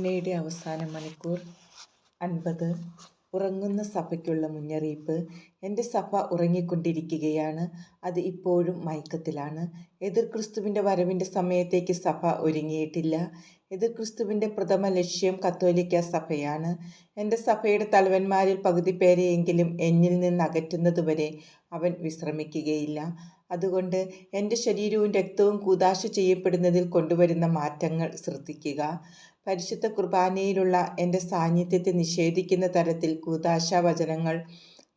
പ്രാർത്ഥനയുടെ അവസാന മണിക്കൂർ 50. ഉറങ്ങുന്ന സഭയ്ക്കുള്ള മുന്നറിയിപ്പ്. എൻ്റെ സഭ ഉറങ്ങിക്കൊണ്ടിരിക്കുകയാണ്. അത് ഇപ്പോഴും മയക്കത്തിലാണ്. എതിർ ക്രിസ്തുവിൻ്റെ വരവിൻ്റെ സമയത്തേക്ക് സഭ ഒരുങ്ങിയിട്ടില്ല. എതിർ ക്രിസ്തുവിൻ്റെ പ്രഥമ ലക്ഷ്യം കത്തോലിക്ക സഭയാണ്. എൻ്റെ സഭയുടെ തലവന്മാരിൽ പകുതി പേരെയെങ്കിലും എന്നിൽ നിന്ന് അകറ്റുന്നതുവരെ അവൻ വിശ്രമിക്കുകയില്ല. അതുകൊണ്ട് എൻ്റെ ശരീരവും രക്തവും കൂദാശ ചെയ്യപ്പെടുന്നതിൽ കൊണ്ടുവരുന്ന മാറ്റങ്ങൾ ശ്രദ്ധിക്കുക. പരിശുദ്ധ കുർബാനയിലുള്ള എൻ്റെ സാന്നിധ്യത്തെ നിഷേധിക്കുന്ന തരത്തിൽ കൂദാശ വചനങ്ങൾ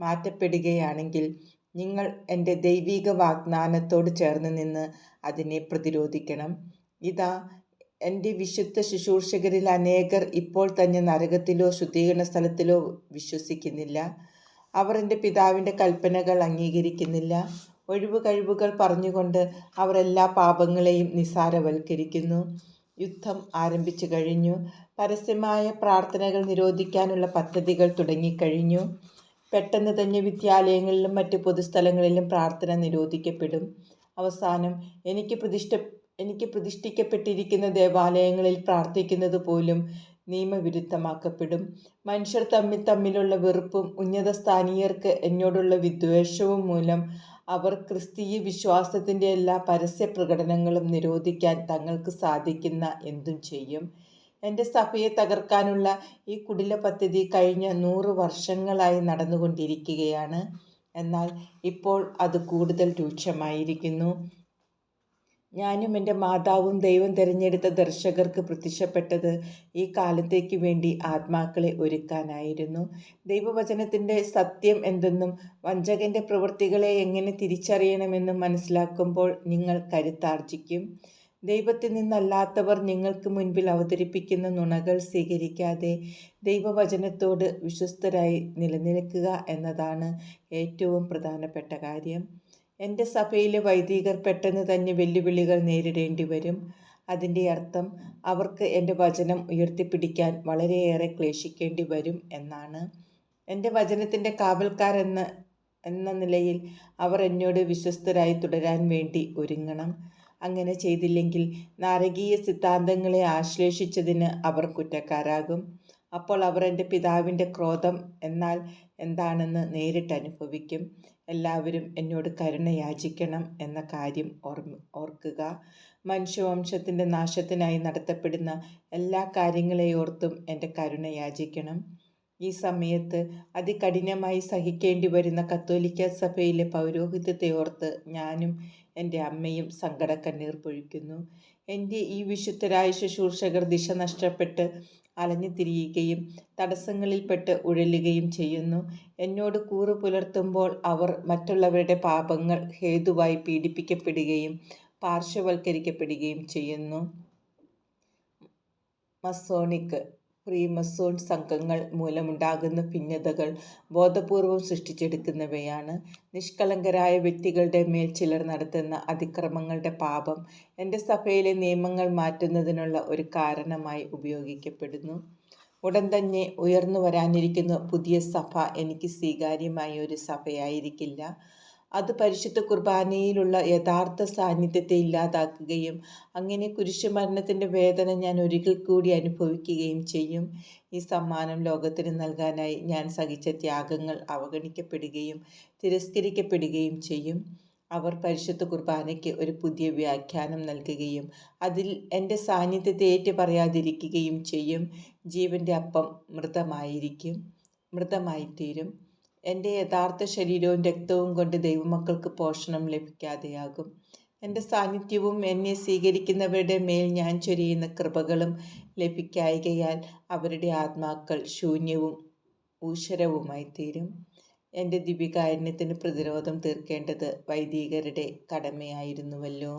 മാറ്റപ്പെടുകയാണെങ്കിൽ നിങ്ങൾ എൻ്റെ ദൈവിക വാഗ്ദാനത്തോട് ചേർന്ന് നിന്ന് അതിനെ പ്രതിരോധിക്കണം. ഇതാ, എൻ്റെ വിശുദ്ധ ശുശ്രൂഷകരിൽ അനേകർ ഇപ്പോൾ തന്നെ നരകത്തിലോ ശുദ്ധീകരണ സ്ഥലത്തിലോ വിശ്വസിക്കുന്നില്ല. അവർ എൻ്റെ പിതാവിൻ്റെ കൽപ്പനകൾ അംഗീകരിക്കുന്നില്ല. ഒഴിവ് കഴിവുകൾ പറഞ്ഞുകൊണ്ട് അവർ എല്ലാ പാപങ്ങളെയും നിസ്സാരവൽക്കരിക്കുന്നു. യുദ്ധം ആരംഭിച്ചു കഴിഞ്ഞു. പരസ്യമായ പ്രാർത്ഥനകൾ നിരോധിക്കാനുള്ള പദ്ധതികൾ തുടങ്ങിക്കഴിഞ്ഞു. പെട്ടെന്ന് തന്നെ വിദ്യാലയങ്ങളിലും മറ്റ് പൊതുസ്ഥലങ്ങളിലും പ്രാർത്ഥന നിരോധിക്കപ്പെടും. അവസാനം എനിക്ക് പ്രതിഷ്ഠിക്കപ്പെട്ടിരിക്കുന്ന ദേവാലയങ്ങളിൽ പ്രാർത്ഥിക്കുന്നത് പോലും നിയമവിരുദ്ധമാക്കപ്പെടും. മനുഷ്യർ തമ്മിലുള്ള വെറുപ്പും ഉന്നതസ്ഥാനീയർക്ക് എന്നോടുള്ള വിദ്വേഷവും മൂലം അവർ ക്രിസ്തീയ വിശ്വാസത്തിൻ്റെ എല്ലാ പരസ്യ പ്രകടനങ്ങളും നിരോധിക്കാൻ തങ്ങൾക്ക് സാധിക്കുന്ന എന്തും ചെയ്യും. എൻ്റെ സഭയെ തകർക്കാനുള്ള ഈ കുടില പദ്ധതി കഴിഞ്ഞ 100 വർഷങ്ങളായി നടന്നുകൊണ്ടിരിക്കുകയാണ്. എന്നാൽ ഇപ്പോൾ അത് കൂടുതൽ രൂക്ഷമായിരിക്കുന്നു. ഞാനും എൻ്റെ മാതാവും ദൈവം തിരഞ്ഞെടുത്ത ദർശകർക്ക് പ്രത്യക്ഷപ്പെട്ടത് ഈ കാലത്തേക്ക് വേണ്ടി ആത്മാക്കളെ ഒരുക്കാനായിരുന്നു. ദൈവവചനത്തിൻ്റെ സത്യം എന്തെന്നും വഞ്ചകൻ്റെ പ്രവൃത്തികളെ എങ്ങനെ തിരിച്ചറിയണമെന്നും മനസ്സിലാക്കുമ്പോൾ നിങ്ങൾ കരുത്താർജിക്കും. ദൈവത്തിൽ നിന്നല്ലാത്തവർ നിങ്ങൾക്ക് മുൻപിൽ അവതരിപ്പിക്കുന്ന നുണകൾ സ്വീകരിക്കാതെ ദൈവവചനത്തോട് വിശ്വസ്തരായി നിലനിൽക്കുക എന്നതാണ് ഏറ്റവും പ്രധാനപ്പെട്ട കാര്യം. എൻ്റെ സഭയിലെ വൈദികർ പെട്ടെന്ന് തന്നെ വെല്ലുവിളികൾ നേരിടേണ്ടി വരും. അതിൻ്റെ അർത്ഥം അവർക്ക് എൻ്റെ വചനം ഉയർത്തിപ്പിടിക്കാൻ വളരെയേറെ ക്ലേശിക്കേണ്ടി വരും എന്നാണ്. എൻ്റെ വചനത്തിൻ്റെ കാവൽക്കാർ എന്ന നിലയിൽ അവർ എന്നോട് വിശ്വസ്തരായി തുടരാൻ വേണ്ടി ഒരുങ്ങണം. അങ്ങനെ ചെയ്തില്ലെങ്കിൽ നാരകീയ സിദ്ധാന്തങ്ങളെ ആശ്ലേഷിച്ചതിന് അവർ കുറ്റക്കാരാകും. അപ്പോൾ അവർ എൻ്റെ പിതാവിൻ്റെ ക്രോധം എന്താണെന്ന് നേരിട്ട് അനുഭവിക്കും. എല്ലാവരും എന്നോട് കരുണ യാചിക്കണം എന്ന കാര്യം ഓർക്കുക. മനുഷ്യവംശത്തിൻ്റെ നാശത്തിനായി നടത്തപ്പെടുന്ന എല്ലാ കാര്യങ്ങളെയോർത്തും എൻ്റെ കരുണ യാചിക്കണം. ഈ സമയത്ത് അതികഠിനമായി സഹിക്കേണ്ടി വരുന്ന കത്തോലിക്ക സഭയിലെ പൗരോഹിത്യത്തെ ഓർത്ത് ഞാനും എൻ്റെ അമ്മയും സങ്കടക്കണ്ണീർ പൊഴിക്കുന്നു. എൻ്റെ ഈ വിശുദ്ധരായ ശുശ്രൂഷകർ ദിശ നഷ്ടപ്പെട്ട് അലഞ്ഞു തിരിയുകയും തടസ്സങ്ങളിൽപ്പെട്ട് ഉഴലുകയും ചെയ്യുന്നു. എന്നോട് കൂറ് പുലർത്തുമ്പോൾ അവർ മറ്റുള്ളവരുടെ പാപങ്ങൾ ഹേതുവായി പീഡിപ്പിക്കപ്പെടുകയും പാർശ്വവൽക്കരിക്കപ്പെടുകയും ചെയ്യുന്നു. മസോണിക് ഫ്രീമസോൺ സംഘങ്ങൾ മൂലമുണ്ടാകുന്ന ഭിന്നതകൾ ബോധപൂർവം സൃഷ്ടിച്ചെടുക്കുന്നവയാണ്. നിഷ്കളങ്കരായ വ്യക്തികളുടെ മേൽ ചിലർ നടത്തുന്ന അതിക്രമങ്ങളുടെ പാപം എൻ്റെ സഭയിലെ നിയമങ്ങൾ മാറ്റുന്നതിനുള്ള ഒരു കാരണമായി ഉപയോഗിക്കപ്പെടുന്നു. ഉടൻ തന്നെ ഉയർന്നു വരാനിരിക്കുന്ന പുതിയ സഭ എനിക്ക് സ്വീകാര്യമായ ഒരു സഭയായിരിക്കില്ല. അത് പരിശുദ്ധ കുർബാനയിലുള്ള യഥാർത്ഥ സാന്നിധ്യത്തെ ഇല്ലാതാക്കുകയും അങ്ങനെ കുരിശുമരണത്തിൻ്റെ വേദന ഞാൻ ഒരിക്കൽ കൂടി അനുഭവിക്കുകയും ചെയ്യും. ഈ സമ്മാനം ലോകത്തിന് നൽകാനായി ഞാൻ സഹിച്ച ത്യാഗങ്ങൾ അവഗണിക്കപ്പെടുകയും തിരസ്കരിക്കപ്പെടുകയും ചെയ്യും. അവർ പരിശുദ്ധ കുർബാനയ്ക്ക് ഒരു പുതിയ വ്യാഖ്യാനം നൽകുകയും അതിൽ എൻ്റെ സാന്നിധ്യത്തെ ഏറ്റുപറയാതിരിക്കുകയും ചെയ്യും. ജീവൻ്റെ അപ്പം മൃതമായിത്തീരും. എൻ്റെ യഥാർത്ഥ ശരീരവും രക്തവും കൊണ്ട് ദൈവമക്കൾക്ക് പോഷണം ലഭിക്കാതെയാകും. എൻ്റെ സാന്നിധ്യവും എന്നെ സ്വീകരിക്കുന്നവരുടെ മേൽ ഞാൻ ചൊരിയുന്ന കൃപകളും ലഭിക്കായ്കയാൽ അവരുടെ ആത്മാക്കൾ ശൂന്യവും ഊഷരവുമായി തീരും. എൻ്റെ ദിവ്യകാരുണ്യത്തിന് പ്രതിരോധം തീർക്കേണ്ടത് വൈദികരുടെ കടമയായിരുന്നുവല്ലോ.